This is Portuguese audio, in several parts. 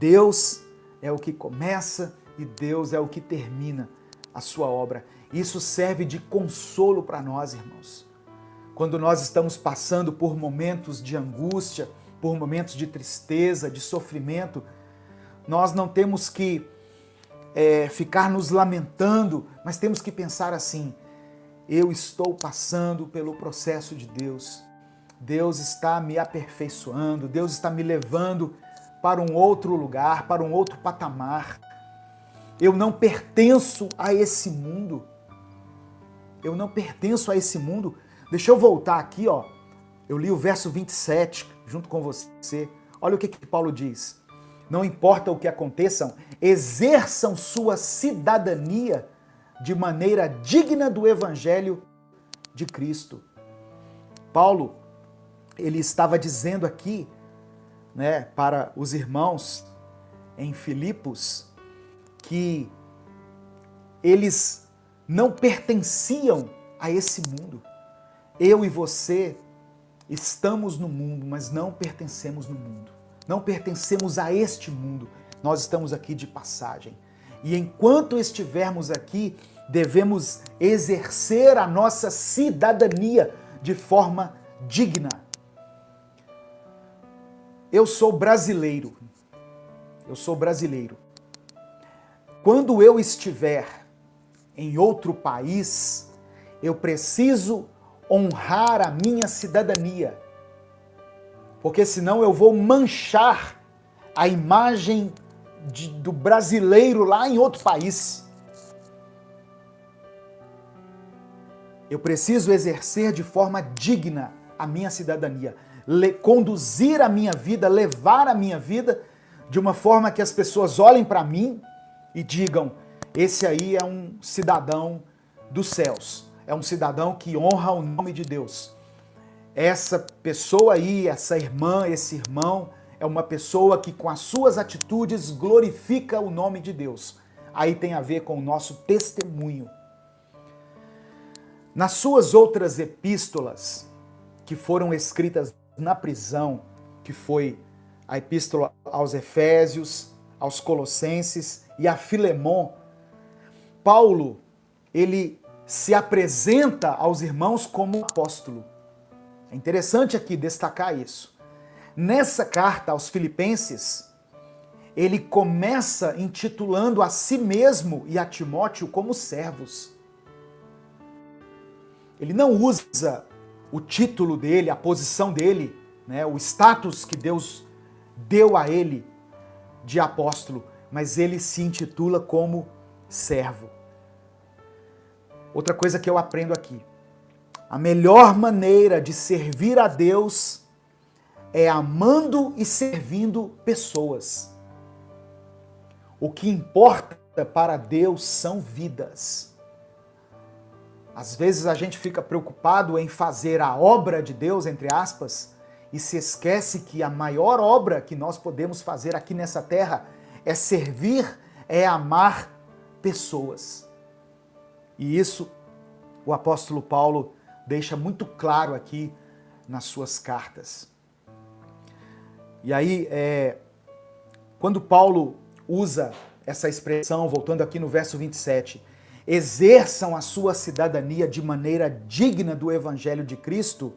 Deus é o que começa e Deus é o que termina a sua obra. Isso serve de consolo para nós, irmãos. Quando nós estamos passando por momentos de angústia, por momentos de tristeza, de sofrimento, nós não temos que ficar nos lamentando, mas temos que pensar assim: eu estou passando pelo processo de Deus. Deus está me aperfeiçoando, Deus está me levando para um outro lugar, para um outro patamar. Eu não pertenço a esse mundo. Eu não pertenço a esse mundo. Deixa eu voltar aqui, ó. Eu li o verso 27 junto com você. Olha o que Paulo diz. Não importa o que aconteçam, exerçam sua cidadania de maneira digna do evangelho de Cristo. Paulo, ele estava dizendo aqui, né, para os irmãos em Filipos, que eles não pertenciam a esse mundo. Eu e você estamos no mundo, mas não pertencemos no mundo. Não pertencemos a este mundo. Nós estamos aqui de passagem. E enquanto estivermos aqui, devemos exercer a nossa cidadania de forma digna. Eu sou brasileiro. Eu sou brasileiro. Quando eu estiver em outro país, eu preciso honrar a minha cidadania, porque senão eu vou manchar a imagem do brasileiro lá em outro país. Eu preciso exercer de forma digna a minha cidadania, conduzir a minha vida, levar a minha vida de uma forma que as pessoas olhem para mim e digam: esse aí é um cidadão dos céus, é um cidadão que honra o nome de Deus. Essa pessoa aí, essa irmã, esse irmão, é uma pessoa que com as suas atitudes glorifica o nome de Deus. Aí tem a ver com o nosso testemunho. Nas suas outras epístolas, que foram escritas na prisão, que foi a epístola aos Efésios, aos Colossenses e a Filemon, Paulo, ele se apresenta aos irmãos como apóstolo. É interessante aqui destacar isso. Nessa carta aos Filipenses, ele começa intitulando a si mesmo e a Timóteo como servos. Ele não usa o título dele, a posição dele, né, o status que Deus deu a ele de apóstolo, mas ele se intitula como servo. Outra coisa que eu aprendo aqui: a melhor maneira de servir a Deus é amando e servindo pessoas. O que importa para Deus são vidas. Às vezes a gente fica preocupado em fazer a obra de Deus, entre aspas, e se esquece que a maior obra que nós podemos fazer aqui nessa terra é servir, é amar pessoas. E isso o apóstolo Paulo deixa muito claro aqui nas suas cartas. E aí, quando Paulo usa essa expressão, voltando aqui no verso 27, exerçam a sua cidadania de maneira digna do evangelho de Cristo,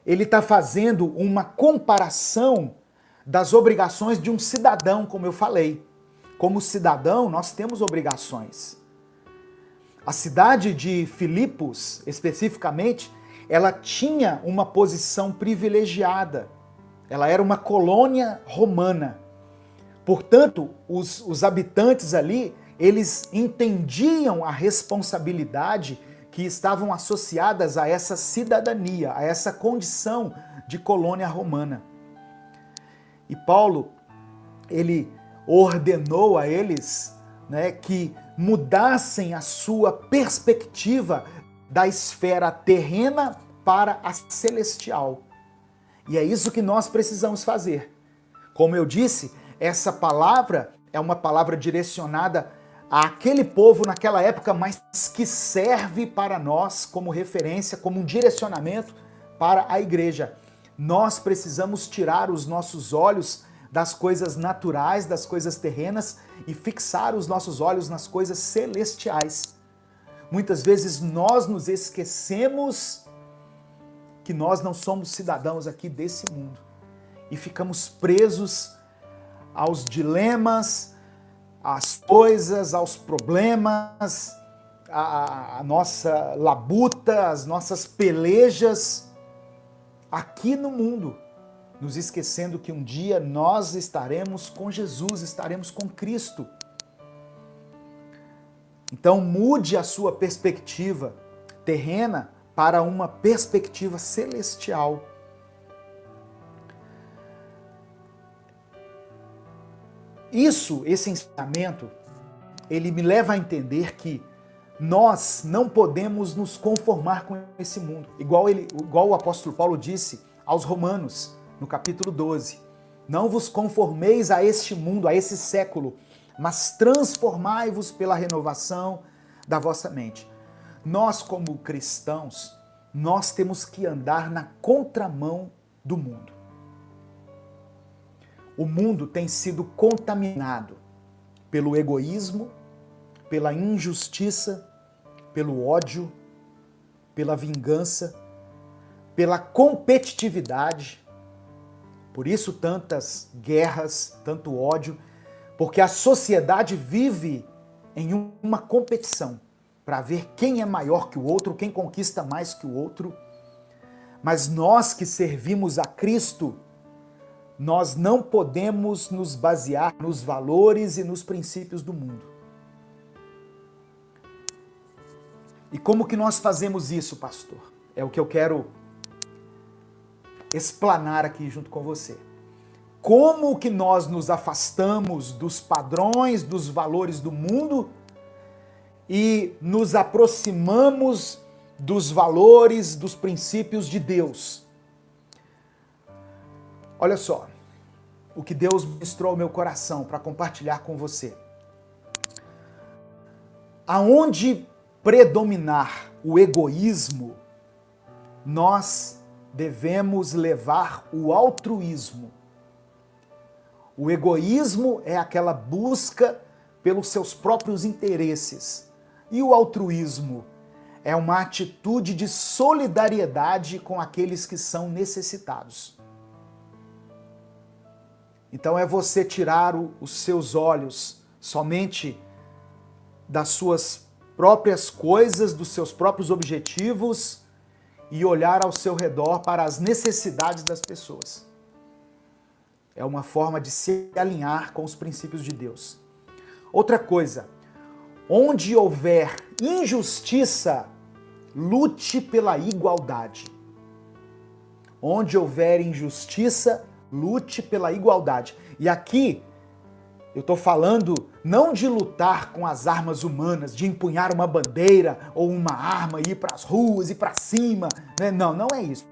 ele está fazendo uma comparação das obrigações de um cidadão, como eu falei. Como cidadão, nós temos obrigações. A cidade de Filipos, especificamente, ela tinha uma posição privilegiada. Ela era uma colônia romana. Portanto, os habitantes ali, eles entendiam a responsabilidade que estavam associadas a essa cidadania, a essa condição de colônia romana. E Paulo, ele ordenou a eles, né, que mudassem a sua perspectiva da esfera terrena para a celestial. E é isso que nós precisamos fazer. Como eu disse, essa palavra é uma palavra direcionada àquele povo naquela época, mas que serve para nós como referência, como um direcionamento para a igreja. Nós precisamos tirar os nossos olhos das coisas naturais, das coisas terrenas e fixar os nossos olhos nas coisas celestiais. Muitas vezes nós nos esquecemos que nós não somos cidadãos aqui desse mundo e ficamos presos aos dilemas, às coisas, aos problemas, a nossa labuta, as nossas pelejas aqui no mundo, nos esquecendo que um dia nós estaremos com Jesus, estaremos com Cristo. Então mude a sua perspectiva terrena para uma perspectiva celestial. Esse ensinamento, ele me leva a entender que nós não podemos nos conformar com esse mundo. Igual o apóstolo Paulo disse aos Romanos, no capítulo 12. Não vos conformeis a este mundo, a esse século, mas transformai-vos pela renovação da vossa mente. Nós, como cristãos, nós temos que andar na contramão do mundo. O mundo tem sido contaminado pelo egoísmo, pela injustiça, pelo ódio, pela vingança, pela competitividade. Por isso tantas guerras, tanto ódio, porque a sociedade vive em uma competição para ver quem é maior que o outro, quem conquista mais que o outro. Mas nós que servimos a Cristo, nós não podemos nos basear nos valores e nos princípios do mundo. E como que nós fazemos isso, pastor? É o que eu quero explanar aqui junto com você. Como que nós nos afastamos dos padrões, dos valores do mundo e nos aproximamos dos valores, dos princípios de Deus? Olha só, o que Deus ministrou ao meu coração para compartilhar com você. Aonde predominar o egoísmo, nós devemos levar o altruísmo. O egoísmo é aquela busca pelos seus próprios interesses. E o altruísmo é uma atitude de solidariedade com aqueles que são necessitados. Então é você tirar os seus olhos somente das suas próprias coisas, dos seus próprios objetivos e olhar ao seu redor para as necessidades das pessoas. É uma forma de se alinhar com os princípios de Deus. Outra coisa, onde houver injustiça, lute pela igualdade. Onde houver injustiça, lute pela igualdade. E aqui eu estou falando não de lutar com as armas humanas, de empunhar uma bandeira ou uma arma e ir para as ruas e para cima. Né? Não é isso.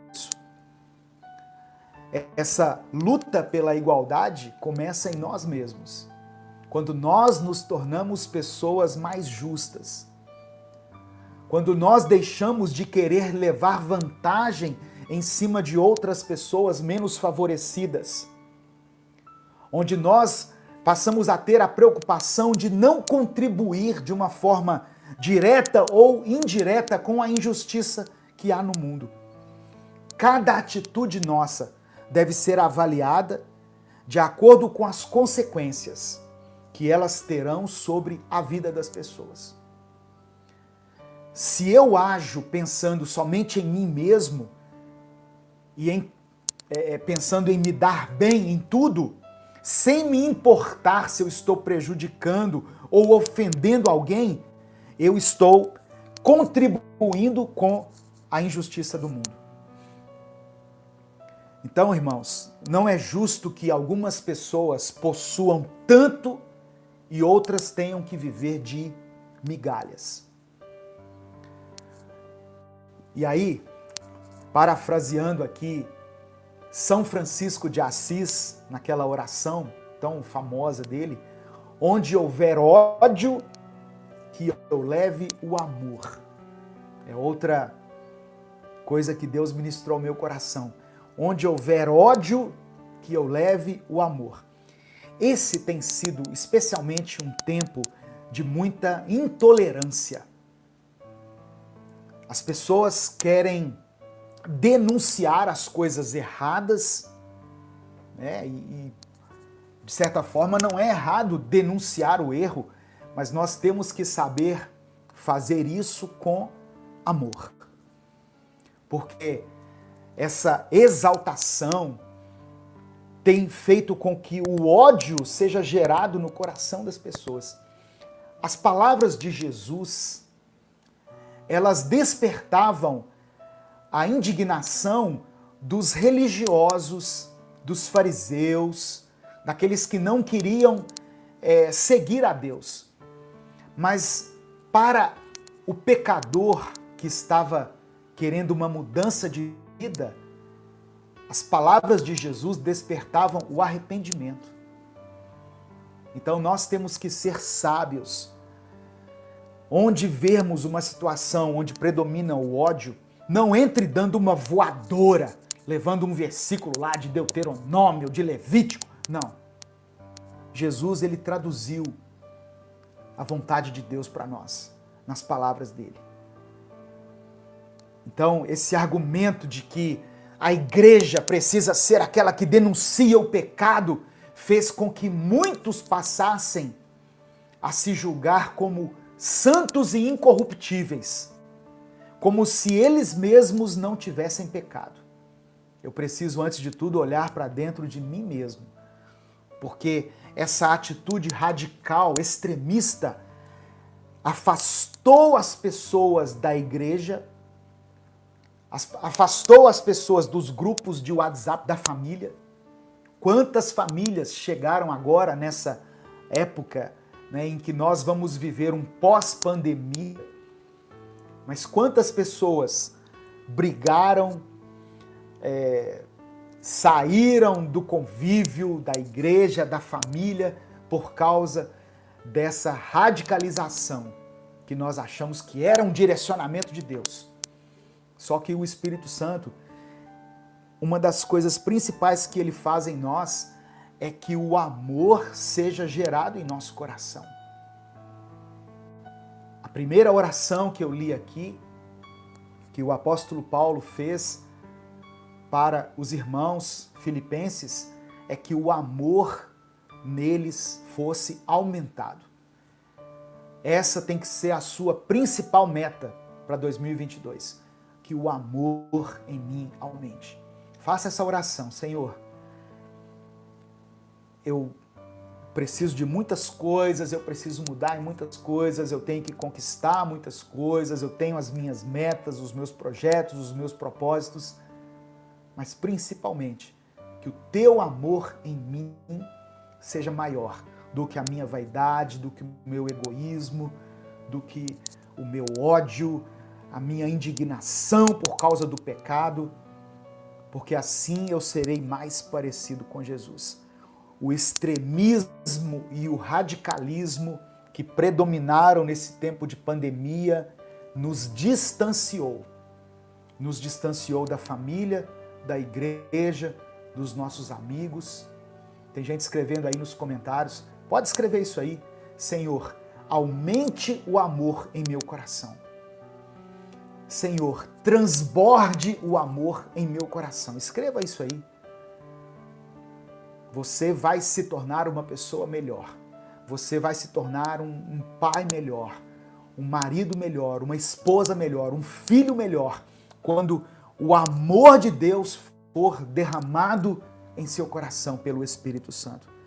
Essa luta pela igualdade começa em nós mesmos. Quando nós nos tornamos pessoas mais justas. Quando nós deixamos de querer levar vantagem em cima de outras pessoas menos favorecidas. Onde nós passamos a ter a preocupação de não contribuir de uma forma direta ou indireta com a injustiça que há no mundo. Cada atitude nossa deve ser avaliada de acordo com as consequências que elas terão sobre a vida das pessoas. Se eu ajo pensando somente em mim mesmo e pensando em me dar bem em tudo, sem me importar se eu estou prejudicando ou ofendendo alguém, eu estou contribuindo com a injustiça do mundo. Então, irmãos, não é justo que algumas pessoas possuam tanto e outras tenham que viver de migalhas. E aí, parafraseando aqui São Francisco de Assis, naquela oração tão famosa dele, onde houver ódio, que eu leve o amor. É outra coisa que Deus ministrou ao meu coração. Onde houver ódio, que eu leve o amor. esse tem sido especialmente um tempo de muita intolerância. As pessoas querem denunciar as coisas erradas, né? E de certa forma não é errado denunciar o erro, mas nós temos que saber fazer isso com amor. Porque essa exaltação tem feito com que o ódio seja gerado no coração das pessoas. As palavras de Jesus, elas despertavam a indignação dos religiosos, dos fariseus, daqueles que não queriam seguir a Deus. Mas para o pecador que estava querendo uma mudança de vida, as palavras de Jesus despertavam o arrependimento. Então nós temos que ser sábios. Onde vermos uma situação onde predomina o ódio, não entre dando uma voadora, levando um versículo lá de Deuteronômio, de Levítico. Não. Jesus, ele traduziu a vontade de Deus para nós, nas palavras dele. Então, esse argumento de que a igreja precisa ser aquela que denuncia o pecado fez com que muitos passassem a se julgar como santos e incorruptíveis, como se eles mesmos não tivessem pecado. Eu preciso, antes de tudo, olhar para dentro de mim mesmo, porque essa atitude radical, extremista, afastou as pessoas da igreja, afastou as pessoas dos grupos de WhatsApp da família. Quantas famílias chegaram agora nessa época, né, em que nós vamos viver um pós-pandemia, mas quantas pessoas brigaram, saíram do convívio, da igreja, da família, por causa dessa radicalização que nós achamos que era um direcionamento de Deus. Só que o Espírito Santo, uma das coisas principais que ele faz em nós é que o amor seja gerado em nosso coração. A primeira oração que eu li aqui, que o apóstolo Paulo fez para os irmãos filipenses, é que o amor neles fosse aumentado. Essa tem que ser a sua principal meta para 2022. Que o amor em mim aumente. Faça essa oração, Senhor. Eu preciso de muitas coisas, eu preciso mudar em muitas coisas, eu tenho que conquistar muitas coisas, eu tenho as minhas metas, os meus projetos, os meus propósitos, mas principalmente que o teu amor em mim seja maior do que a minha vaidade, do que o meu egoísmo, do que o meu ódio, a minha indignação por causa do pecado, porque assim eu serei mais parecido com Jesus. O extremismo e o radicalismo que predominaram nesse tempo de pandemia nos distanciou da família, da igreja, dos nossos amigos. Tem gente escrevendo aí nos comentários, pode escrever isso aí: Senhor, aumente o amor em meu coração. Senhor, transborde o amor em meu coração. Escreva isso aí. Você vai se tornar uma pessoa melhor. Você vai se tornar um pai melhor, um marido melhor, uma esposa melhor, um filho melhor, quando o amor de Deus for derramado em seu coração pelo Espírito Santo.